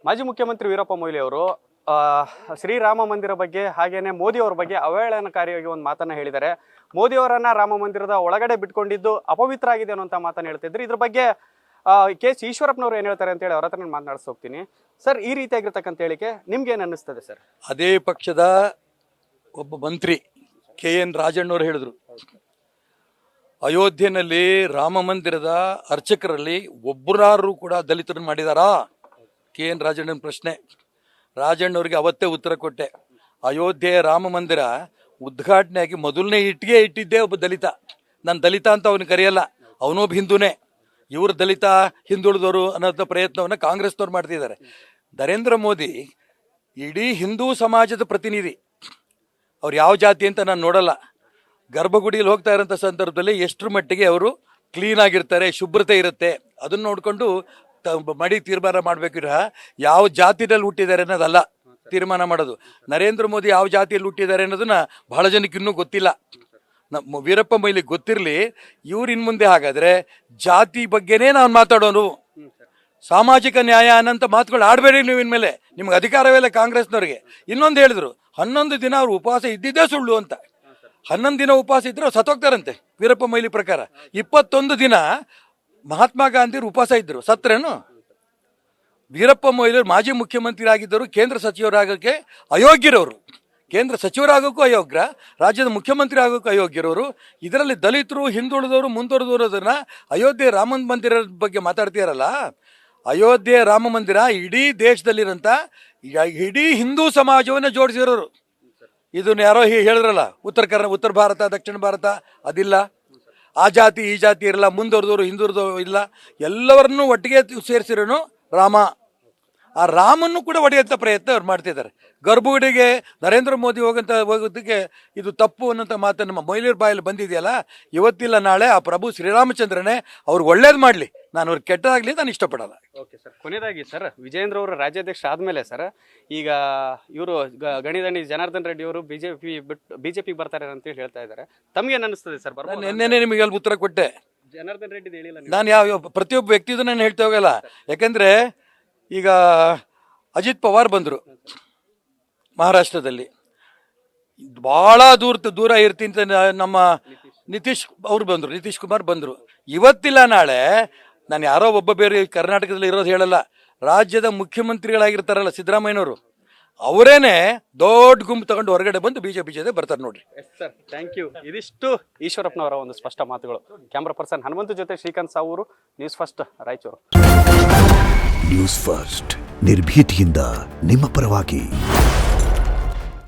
ಮಾಜಿ ಮುಖ್ಯಮಂತ್ರಿ ವೀರಪ್ಪ ಮೊಯ್ಲಿ ಅವರು ಶ್ರೀರಾಮ ಮಂದಿರ ಬಗ್ಗೆ ಹಾಗೇನೆ ಮೋದಿ ಅವರ ಬಗ್ಗೆ ಅವಹೇಳನಕಾರಿಯಾಗಿ ಒಂದು ಮಾತನ್ನ ಹೇಳಿದ್ದಾರೆ. ಮೋದಿ ಅವರನ್ನ ರಾಮ ಮಂದಿರದ ಒಳಗಡೆ ಬಿಟ್ಕೊಂಡಿದ್ದು ಅಪವಿತ್ರ ಆಗಿದೆ ಅನ್ನುವಂಥ ಮಾತನ್ನ ಹೇಳ್ತಿದ್ರು. ಇದ್ರ ಬಗ್ಗೆ ಕೆ.ಎಸ್. ಈಶ್ವರಪ್ಪನವರು ಏನು ಹೇಳ್ತಾರೆ ಅಂತ ಹೇಳಿ ಅವ್ರ ಹತ್ರ ನಾನು ಮಾತನಾಡಿಸಿ ಹೋಗ್ತೀನಿ. ಸರ್, ಈ ರೀತಿಯಾಗಿರ್ತಕ್ಕಂಥ ಹೇಳಿಕೆ ನಿಮ್ಗೆ ಏನು ಅನ್ನಿಸ್ತದೆ ಸರ್? ಅದೇ ಪಕ್ಷದ ಒಬ್ಬ ಮಂತ್ರಿ KN ರಾಜಣ್ಣವರು ಹೇಳಿದ್ರು, ಅಯೋಧ್ಯೆಯಲ್ಲಿ ರಾಮ ಮಂದಿರದ ಅರ್ಚಕರಲ್ಲಿ ಒಬ್ಬರಾರು ಕೂಡ ದಲಿತರನ್ನು ಮಾಡಿದಾರಾ? KN ರಾಜಣ್ಣನ ಪ್ರಶ್ನೆ. ರಾಜಣ್ಣವ್ರಿಗೆ ಅವತ್ತೇ ಉತ್ತರ ಕೊಟ್ಟೆ. ಅಯೋಧ್ಯೆಯ ರಾಮ ಮಂದಿರ ಉದ್ಘಾಟನೆಯಾಗಿ ಮೊದಲನೇ ಇಟ್ಟಿಗೆ ಇಟ್ಟಿದ್ದೇ ಒಬ್ಬ ದಲಿತ. ನಾನು ದಲಿತ ಅಂತ ಅವನು ಕರೆಯಲ್ಲ, ಅವನೊಬ್ಬ ಹಿಂದೂನೇ. ಇವರು ದಲಿತ ಹಿಂದುಳಿದವರು ಅನ್ನೋದ ಪ್ರಯತ್ನವನ್ನು ಕಾಂಗ್ರೆಸ್ನವ್ರು ಮಾಡ್ತಿದ್ದಾರೆ. ನರೇಂದ್ರ ಮೋದಿ ಇಡೀ ಹಿಂದೂ ಸಮಾಜದ ಪ್ರತಿನಿಧಿ. ಅವ್ರು ಯಾವ ಜಾತಿ ಅಂತ ನಾನು ನೋಡಲ್ಲ. ಗರ್ಭಗುಡಿಯಲ್ಲಿ ಹೋಗ್ತಾ ಇರೋಂಥ ಸಂದರ್ಭದಲ್ಲಿ ಎಷ್ಟರ ಮಟ್ಟಿಗೆ ಅವರು ಕ್ಲೀನ್ ಆಗಿರ್ತಾರೆ, ಶುಭ್ರತೆ ಇರುತ್ತೆ, ಅದನ್ನು ನೋಡಿಕೊಂಡು ಮಡಿ ತೀರ್ಮಾನ ಮಾಡಬೇಕಿರ ಯಾವ ಜಾತಿಯಲ್ಲಿ ಹುಟ್ಟಿದ್ದಾರೆ ಅನ್ನೋದಲ್ಲ ತೀರ್ಮಾನ ಮಾಡೋದು. ನರೇಂದ್ರ ಮೋದಿ ಯಾವ ಜಾತಿಯಲ್ಲಿ ಹುಟ್ಟಿದ್ದಾರೆ ಅನ್ನೋದನ್ನ ಬಹಳ ಜನಕ್ಕೆ ಇನ್ನೂ ಗೊತ್ತಿಲ್ಲ. ವೀರಪ್ಪ ಮೊಯ್ಲಿ ಗೊತ್ತಿರಲಿ. ಇವ್ರು ಇನ್ನು ಮುಂದೆ ಹಾಗಾದ್ರೆ ಜಾತಿ ಬಗ್ಗೆನೇ ನಾವು ಮಾತಾಡೋನು, ಸಾಮಾಜಿಕ ನ್ಯಾಯ ಅನ್ನೋಂಥ ಮಾತುಗಳು ಆಡಬೇಡಿ ನೀವು ಇನ್ಮೇಲೆ, ನಿಮ್ಗೆ ಅಧಿಕಾರವೇ ಕಾಂಗ್ರೆಸ್ನವ್ರಿಗೆ. ಇನ್ನೊಂದು ಹೇಳಿದ್ರು, 11 ದಿನ ಅವ್ರು ಉಪವಾಸ ಇದ್ದಿದ್ದೇ ಸುಳ್ಳು ಅಂತ. 11 ದಿನ ಉಪವಾಸ ಇದ್ರೆ ಅವ್ರು ಸತ್ತೋಗ್ತಾರಂತೆ ವೀರಪ್ಪ ಮೊಯ್ಲಿ ಪ್ರಕಾರ. 21 ದಿನ ಮಹಾತ್ಮ ಗಾಂಧಿ ಉಪವಾಸ ಇದ್ರು, ಸತ್ರೇನು? ವೀರಪ್ಪ ಮೊಯ್ಲಿ ಮಾಜಿ ಮುಖ್ಯಮಂತ್ರಿ ಆಗಿದ್ದರು, ಕೇಂದ್ರ ಸಚಿವರಾಗಕ್ಕೆ ಅಯೋಗ್ಯರವರು. ಕೇಂದ್ರ ಸಚಿವರಾಗೋಕ್ಕೂ ಅಯೋಗ್ಯ, ರಾಜ್ಯದ ಮುಖ್ಯಮಂತ್ರಿ ಆಗೋಕ್ಕೂ ಅಯೋಗ್ಯರವರು. ಇದರಲ್ಲಿ ದಲಿತರು, ಹಿಂದುಳಿದವರು, ಮುಂದುವರೆದವರನ್ನ ಅಯೋಧ್ಯೆ ರಾಮ ಮಂದಿರದ ಬಗ್ಗೆ ಮಾತಾಡ್ತೀರಲ್ಲ. ಅಯೋಧ್ಯೆ ರಾಮ ಮಂದಿರ ಇಡೀ ದೇಶದಲ್ಲಿರೋಂಥ ಇಡೀ ಹಿಂದೂ ಸಮಾಜವನ್ನು ಜೋಡಿಸಿರೋರು. ಇದನ್ನ ಯಾರೋ ಹೇಳಿದ್ರಲ್ಲ, ಉತ್ತರ ಭಾರತ ದಕ್ಷಿಣ ಭಾರತ ಅದಿಲ್ಲ, ಆ ಜಾತಿ ಈ ಜಾತಿ ಇರಲ್ಲ, ಮುಂದುವರೆದವರು ಹಿಂದುವರೆದವರು ಇಲ್ಲ, ಎಲ್ಲವರನ್ನೂ ಒಟ್ಟಿಗೆ ಸೇರಿಸಿರೋನು ರಾಮ. ಆ ರಾಮನ್ನು ಕೂಡ ಒಡೆಯುವಂಥ ಪ್ರಯತ್ನ ಅವ್ರು ಮಾಡ್ತಿದ್ದಾರೆ. ಗರ್ಭಗುಡಿಗೆ ನರೇಂದ್ರ ಮೋದಿ ಹೋಗೋದಕ್ಕೆ ಇದು ತಪ್ಪು ಅನ್ನೋಂಥ ಮಾತು ನಮ್ಮ ಮೊಯ್ಲಿಯರ್ ಬಾಯಲ್ಲಿ ಬಂದಿದೆಯಲ್ಲ, ಇವತ್ತಿಲ್ಲ ನಾಳೆ ಆ ಪ್ರಭು ಶ್ರೀರಾಮಚಂದ್ರನೇ ಅವ್ರಿಗೆ ಒಳ್ಳೇದು ಮಾಡಲಿ, ನಾನು ಅವ್ರಿಗೆ ಕೆಟ್ಟದಾಗಲಿ ನಾನು ಇಷ್ಟಪಡಲ್ಲ. ಓಕೆ ಸರ್, ಕೊನೆಯದಾಗಿ ಸರ್, ವಿಜೇಂದ್ರ ಅವರು ರಾಜ್ಯಾಧ್ಯಕ್ಷ ಆದಮೇಲೆ ಸರ್, ಈಗ ಇವರು ಗಣಿದಂಡಿ ಜನಾರ್ದನ್ ರೆಡ್ಡಿ ಅವರು ಬಿಜೆಪಿಗೆ ಬರ್ತಾರೆ ಅಂತ ಹೇಳ್ತಾ ಇದ್ದಾರೆ. ತಮ್ಗೇನು ಅನಿಸ್ತದೆ ಸರ್? ನಿನ್ನೆ ನಿಮಗೆ ಅಲ್ಲಿ ಉತ್ತರ ಕೊಟ್ಟೆ. ಜನಾರ್ದನ್ ರೆಡ್ಡಿ ಹೇಳಿಲ್ಲ, ನಾನು ಯಾವ ಪ್ರತಿಯೊಬ್ಬ ವ್ಯಕ್ತಿದು ನಾನು ಹೇಳ್ತಾ ಹೋಗಲ್ಲ. ಯಾಕಂದ್ರೆ ಈಗ ಅಜಿತ್ ಪವಾರ್ ಬಂದರು ಮಹಾರಾಷ್ಟ್ರದಲ್ಲಿ, ಬಹಳ ದೂರ ಇರ್ತೀನಿ ನಮ್ಮ ನಿತೀಶ್ ಅವರು ಬಂದರು, ನಿತೀಶ್ ಕುಮಾರ್ ಬಂದರು. ಇವತ್ತಿಲ್ಲ ನಾಳೆ ನಾನು ಯಾರೋ ಒಬ್ಬ ಬೇರೆ ಕರ್ನಾಟಕದಲ್ಲಿ ಇರೋದು ಹೇಳಲ್ಲ, ರಾಜ್ಯದ ಮುಖ್ಯಮಂತ್ರಿಗಳಾಗಿರ್ತಾರಲ್ಲ ಸಿದ್ದರಾಮಯ್ಯನವರು, ಅವರೇನೆ ದೊಡ್ಡ ಗುಂಪು ತಗೊಂಡು ಹೊರಗಡೆ ಬಂದು ಬಿಜೆಪಿ ಜೊತೆ ಬರ್ತಾರೆ ನೋಡ್ರಿ. Yes sir, thank you. ಇದಿಷ್ಟು ಈಶ್ವರಪ್ಪನವರ ಒಂದು ಸ್ಪಷ್ಟ ಮಾತುಗಳು. ಕ್ಯಾಮ್ರಾ ಪರ್ಸನ್ ಹನುಮಂತ ಜೊತೆ Srikanth Savur, News First Raichur. News First ನಿರ್ಭೀತಿಯಿಂದ ನಿಮ್ಮ ಪರವಾಗಿ.